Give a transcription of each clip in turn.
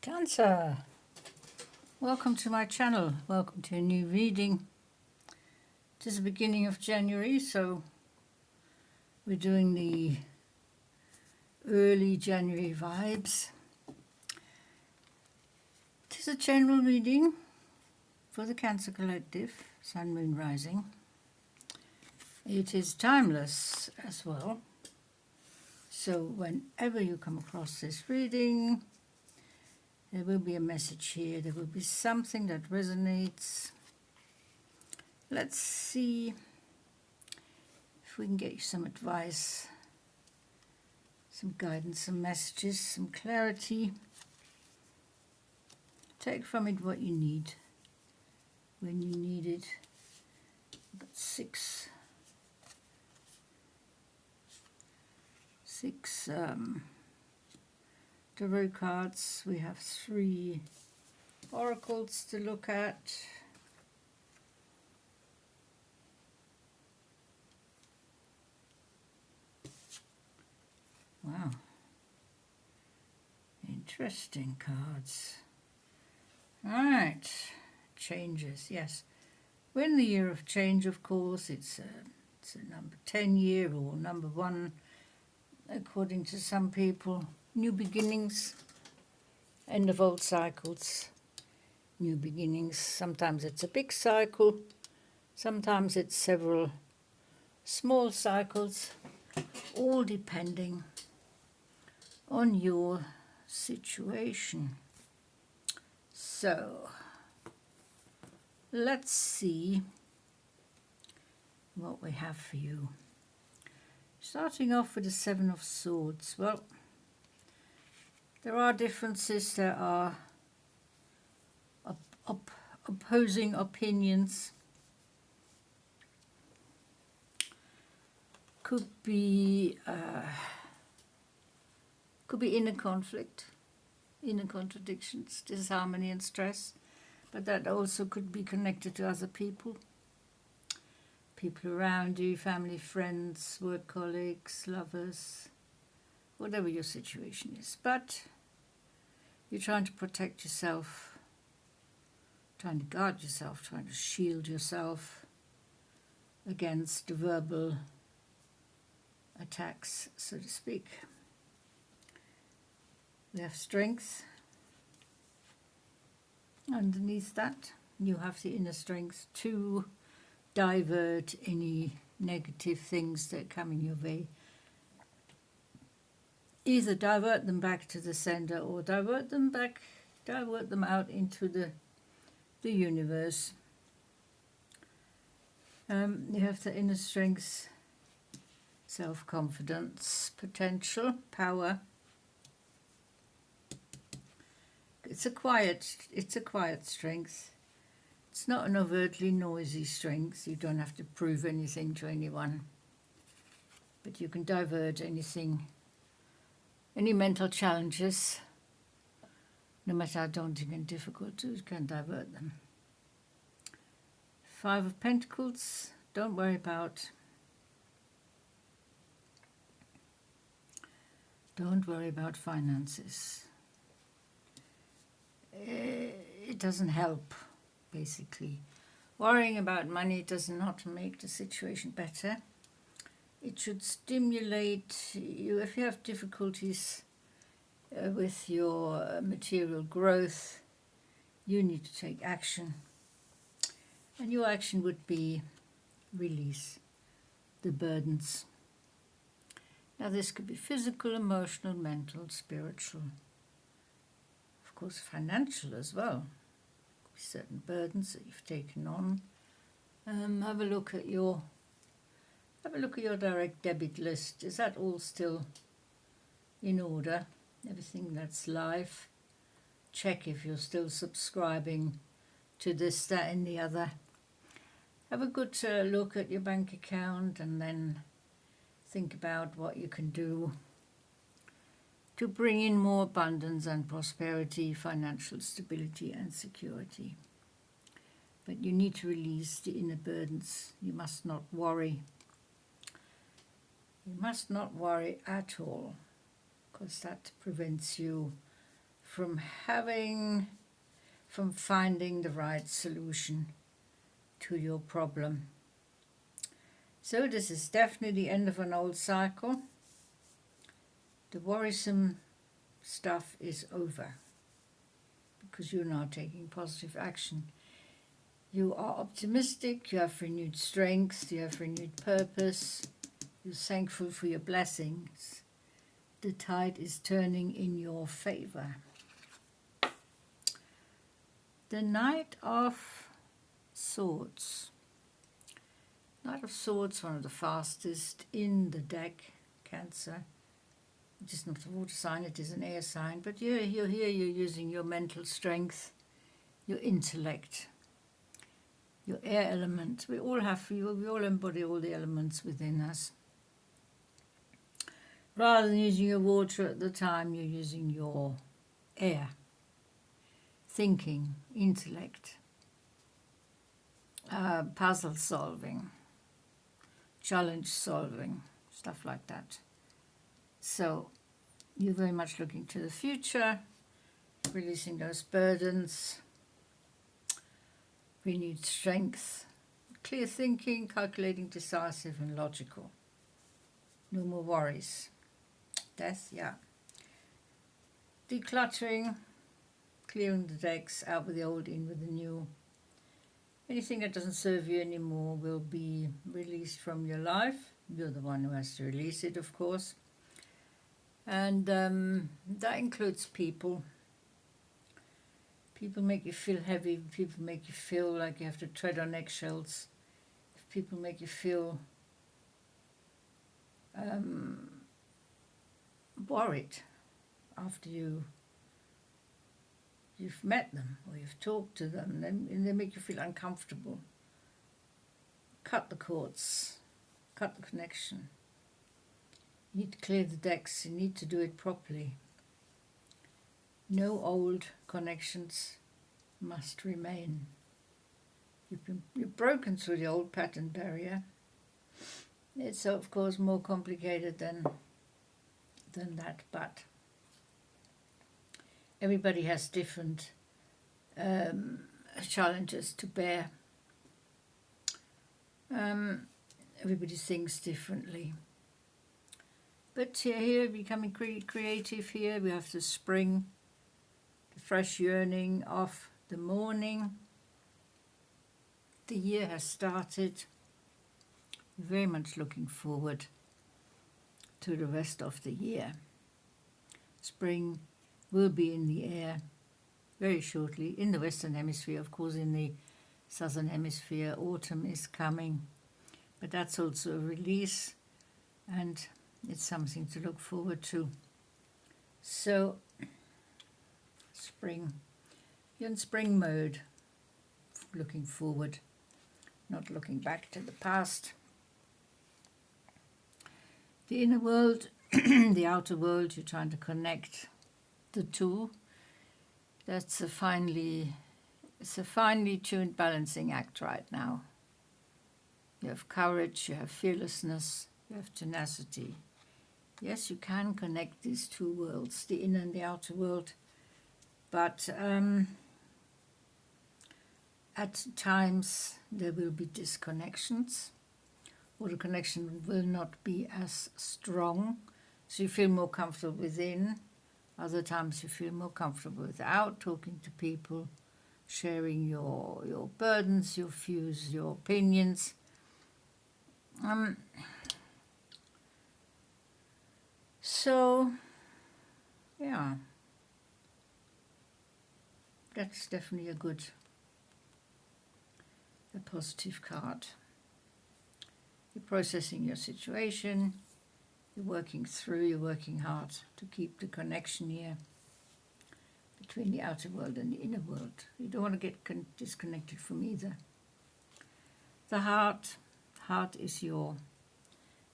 Cancer, welcome to my channel, welcome to a new reading. It is the beginning of January, so we're doing the early January vibes. It is a general reading for the Cancer Collective, Sun, Moon, Rising. It is timeless as well, so whenever you come across this reading, there will be a message here, there will be something that resonates. Let's see if we can get you some advice, some guidance, some messages, some clarity. Take from it what you need when you need it. We've got six tarot cards. We have 3 oracles to look at. Wow, interesting cards. All right, changes. Yes, we're in the year of change, of course. It's a number 10 year, or number 1 according to some people. New beginnings, end of old cycles, new beginnings. Sometimes it's a big cycle, sometimes it's several small cycles, all depending on your situation. So let's see what we have for you. Starting off with the 7 of Swords. Well, there are differences, there are opposing opinions. Could be inner conflict, inner contradictions, disharmony and stress, but that also could be connected to other people. People around you, family, friends, work colleagues, lovers, whatever your situation is. But you're trying to protect yourself, trying to guard yourself, trying to shield yourself against verbal attacks, so to speak. We have strength. Underneath that, you have the inner strength to divert any negative things that are coming your way. Either divert them back to the center or divert them out into the universe. You have the inner strength, self-confidence, potential, power. It's a quiet strength. It's not an overtly noisy strength. You don't have to prove anything to anyone. But you can divert anything, any mental challenges, no matter how daunting and difficult, you can divert them. 5 of Pentacles, don't worry about finances. It doesn't help, basically. Worrying about money does not make the situation better. It should stimulate you. If you have difficulties with your material growth, you need to take action. And your action would be release the burdens. Now this could be physical, emotional, mental, spiritual. Of course, financial as well. Certain burdens that you've taken on. Have a look at your direct debit list. Is that all still in order? Everything that's live. Check if you're still subscribing to this, that and the other. Have a good look at your bank account and then think about what you can do to bring in more abundance and prosperity, financial stability and security. But you need to release the inner burdens. You must not worry. You must not worry at all, because that prevents you from finding the right solution to your problem. So this is definitely the end of an old cycle. The worrisome stuff is over because you're now taking positive action. You are optimistic, you have renewed strength, you have renewed purpose, you're thankful for your blessings. The tide is turning in your favor. The Knight of Swords. Knight of Swords, one of the fastest in the deck, Cancer. It is not a water sign, it is an air sign, but you're here, you're using your mental strength, your intellect, your air element. We all embody all the elements within us. Rather than using your water at the time, you're using your air, thinking, intellect, puzzle solving, challenge solving, stuff like that. So you're very much looking to the future, releasing those burdens, renewed strength, clear thinking, calculating, decisive and logical. No more worries. Death, yeah. Decluttering, clearing the decks, out with the old, in with the new. Anything that doesn't serve you anymore will be released from your life. You're the one who has to release it, of course. And that includes people. People make you feel heavy. People make you feel like you have to tread on eggshells. If people make you feel worried after you've met them or you've talked to them, and they make you feel uncomfortable. Cut the cords, cut the connection. You need to clear the decks, you need to do it properly. No old connections must remain. You've broken through the old pattern barrier. It's of course more complicated than that, but everybody has different challenges to bear. Everybody thinks differently. But here becoming creative here, we have the spring, the fresh yearning of the morning. The year has started. Very much looking forward to the rest of the year. Spring will be in the air very shortly in the Western Hemisphere. Of course, in the Southern Hemisphere, autumn is coming. But that's also a release, and it's something to look forward to. So, spring. You're in spring mode, looking forward, not looking back to the past. The inner world, the outer world, you're trying to connect the two. It's a finely tuned balancing act right now. You have courage, you have fearlessness, you have tenacity. Yes, you can connect these two worlds, the inner and the outer world, but at times there will be disconnections, or the connection will not be as strong, so you feel more comfortable within. Other times you feel more comfortable without, talking to people, sharing your burdens, your views, your opinions. So, yeah, that's definitely a positive card. You're processing your situation, you're working through, you're working hard to keep the connection here between the outer world and the inner world. You don't want to get disconnected from either. The heart is your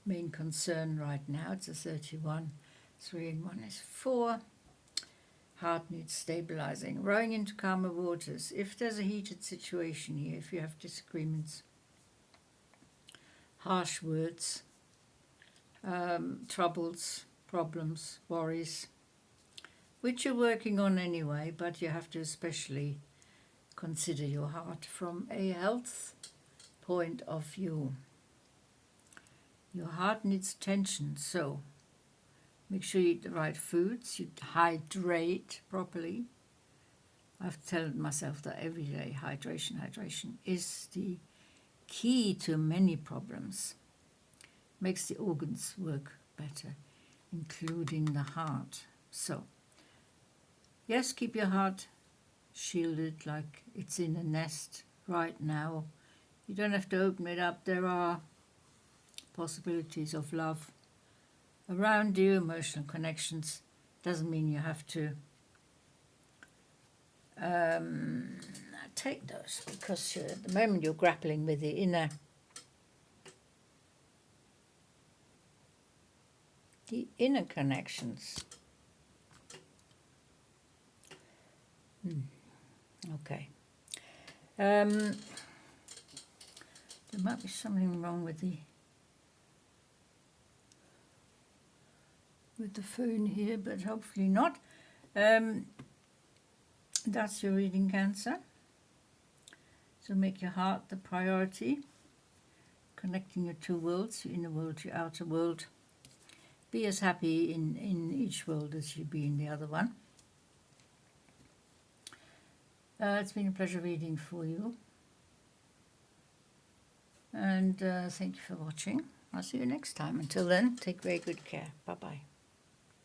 main concern right now. It's a 31, 3 and 1 is 4. Heart needs stabilizing, rowing into calmer waters. If there's a heated situation here, if you have disagreements, harsh words, troubles, problems, worries, which you're working on anyway, but you have to especially consider your heart from a health point of view. Your heart needs attention, so make sure you eat the right foods, you hydrate properly. I've told myself that every day, hydration is the key to many problems. Makes the organs work better, including the heart. So, yes, keep your heart shielded like it's in a nest right now. You don't have to open it up. There are possibilities of love around you, emotional connections. Doesn't mean you have to take those, because at the moment you're grappling with the inner connections. Okay. There might be something wrong with the phone here, but hopefully not. That's your reading, Cancer. So make your heart the priority, connecting your two worlds, your inner world, your outer world. Be as happy in each world as you be in the other one. It's been a pleasure reading for you. And thank you for watching. I'll see you next time. Until then, take very good care. Bye-bye.